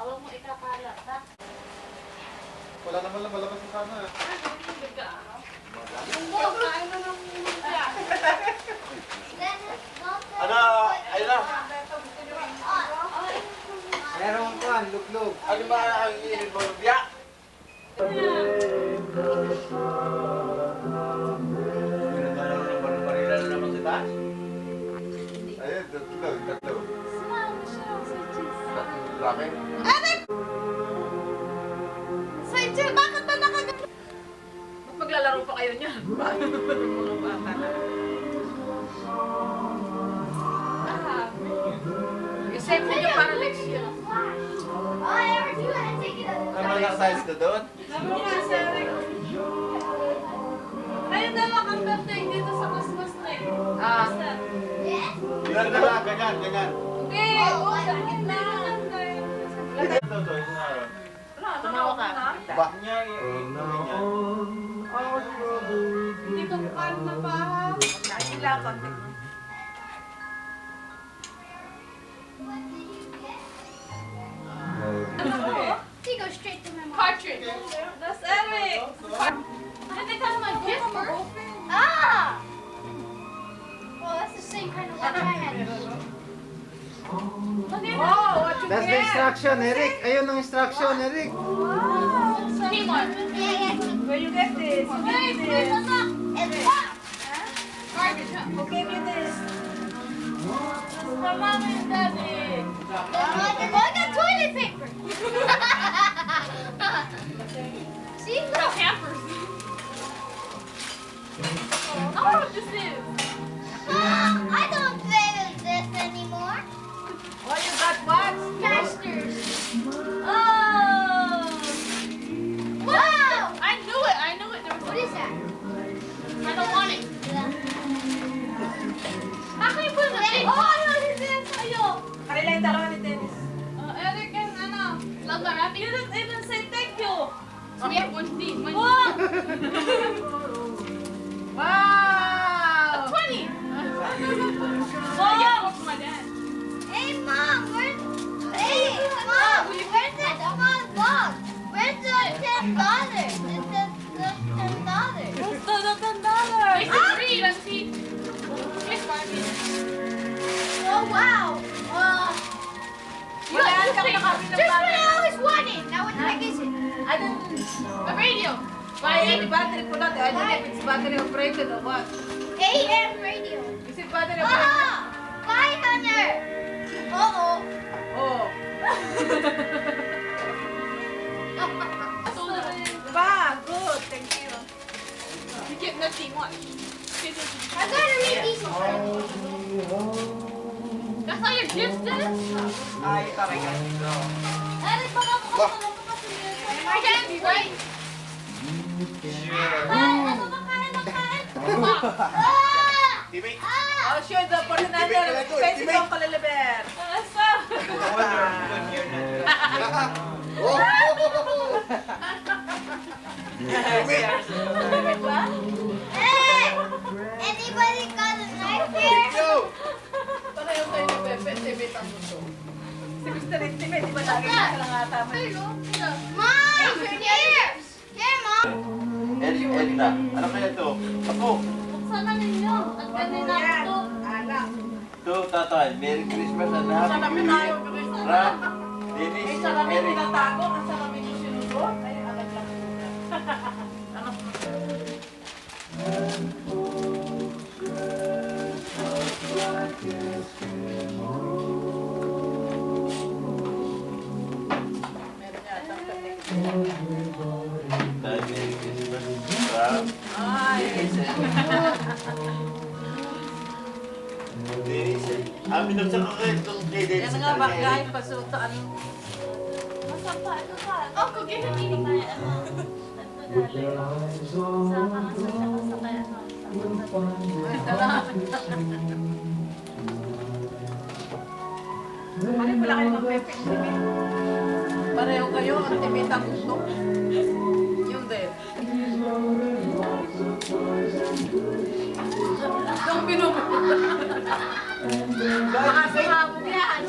Awag mo ikapalat, ha? Wala naman lang malabas sa sana. Kain mo ng mula. Ano? Ayun na. Meron ko ang luglog. Ano ba ang iinin mo? Biya? Ayun, tatlo. Sumama siya sa cheese. Ramen. Sir, bakit ba nakagat? Ba't maglalaro pa kayo niya? Mga bata na. I-save niyo para next year. Ano lang size ko doon? Sabi nga, sir. Ayun na lang ang birthday dito sa Christmas tree. Ah. Sir. Ganyan na lang, ganyan. Okay, sa gitna. Ito, isa na yun. Tumawa ka. Ba? Hindi ko kain na pa. Sila konti. He goes straight to my mom. Cartridge. That's Eric. Did they tell my gift first? Ah! Well, that's the same kind of watch I had. Oh, what you That's the get? instruction, Eric. Ayun ang instruction, Eric. Kmart. Where you get this? Who gave you this? It's what? Garbage, huh? Who gave you this? My mom and daddy. Oh, I got toilet paper. See? No Look. campers. Oh, this is. I don't play with this anymore. Oh, you got what? Casters. Oh. Wow! I knew it. There was What is that? I don't want it. How can you put it in the big Oh, box? no, this is sa'yo. Kanila yung dalawa ni Dennis. Eric and ano, love my wrapping. You didn't even say thank you. Okay. One thing. Wow! A 20. Oh, yeah, for my dad. Hey, Mom, where's... Hey, Mom, where's that small box? Where's the $10? It says the $10. It's a three. Let's see. It's Barbie. Oh, wow. Wala kang nakabili ng Just what I bagay. always wanted. Now what the heck is it? I don't... A radio. Why the battery po natin? I don't know if it's battery operated or what. AM radio. Is it battery operated? Ah! Bye, Hunter. Uh-oh. Oh. So little. Ba, good. Thank you. You get nothing. Watch. I gotta read these instructions. That's all your gifts, Dennis? Ay, talaga. Eric, baka makakalaman ka kasi yun. I can't wait. Ano ba kain? Ah! Teammate. Ah! Oh, sure, the coordinator. Pwede kong kaliliber. Hey! Anybody got a knife here? Pareho kayo ni Pepe, Tibet ang gusto. Si Mr. Intimate, di ba lagi na kalangata mo? Mom! Here! Here, Mom! Edna, ano kaya to? Apo. Buksan na ninyo. At kanina Yan, ito. anak. To, tatay. Merry Christmas and Happy Salamin New tayo, Year. Christmas. Ram, Dennis, May salamin Eric. tinatago, ang salamin ko sinusot. Ay, alam lang. Ano? Meron yata ang tanik. Dahil Merry Christmas. Ram, Ay, Dennis. Binagsak ko kayo itong kay Dennis. yan nga ba kahit pasutaan. Masapa. Ito pa. Oh, kugin na hindi tayo. Ito dali. Sa pangasal ka sa kaya. Ano pala kayo mag-pepe? Pareho kayo, ang timit ang gusto. Yung din. Yung binubuto. Baka sumabog yan.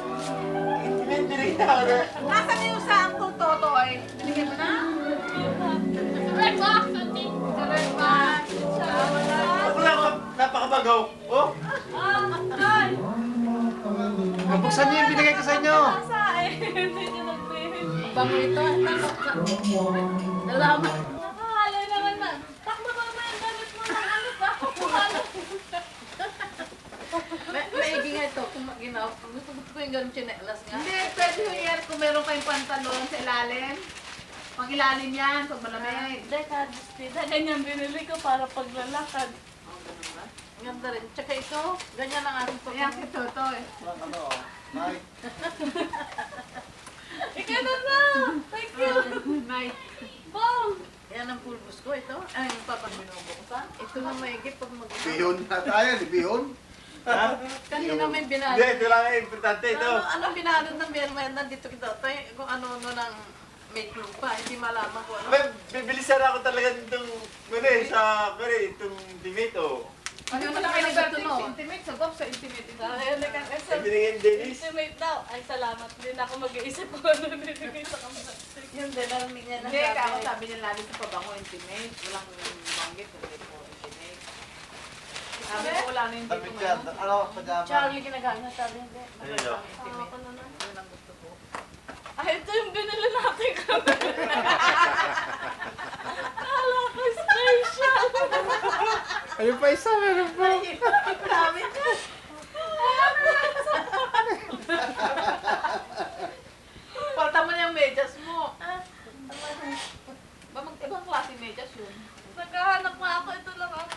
Intimate, Dennis. Nasaan yung sa Uncle Totoy? Binigay mo na? Red box, auntie. Sa red box. Ako lang, napakabagaw. Oh, Ay! Buksan niyo yung binigay ko sa inyo. Nasa eh. Hindi niyo nag-behave. Bango ito. Nalaman. Nakahalay naman na. Takbo ba ba yung damit mo ng ano ba? Maigi nga ito. Kung ginawa. Gusto ko yung ganun chinelas nga. Hindi, pwede yung yan kung meron kayong pantalon sa ilalim. Pag ilalim yan, pag malamig. Hindi, kadistida. Ganyan binili ko para paglalakad. Oh, ganun ba? Ang ganda rin. Tsaka ito, ganyan ang aking pag... Ayan si Totoy. Ikaw na! Thank you! Night. Bong! Yan ang pulbos ko. Ito. Ay, yung papagminubuksan. Ito na maigit pag mag... Bihon na tayo, di bihon. Kanina may hindi, binalot. ito lang ang importante ito. Anong binalot ng Berman? Nandito kita. Tayo, kung ano-ano ng may clue pa. Hindi malaman ko ano. May, bibilisan ako talaga itong, itong teammate, oh. Ano na kayo nagtutuno? Intimate, sagop sa intimate. Ayun, Binigyan Dennis. Intimate daw. Ay, salamat. Hindi na ako mag-iisip kung ano nilagay sa kamay. Yung narinig niya na Hindi, kako sabi. sabi niya lalo sa pabango intimate. Walang banggit, hindi po intimate. Sabi ko wala na yung Tapit tipo yan. ngayon. Ano, pajama. Charlie ginagamit. Sabi hindi. Ayun, oh. Ako pa naman. Yun ang gusto ko. Ay, ito yung binili natin kami. Kala ko special. Ayun pa isa, meron pa. Dami niya. Palta mo na yung medyas mo. Ba, ibang klase medyas yun. Naghahanap nga ako. Ito lang ako.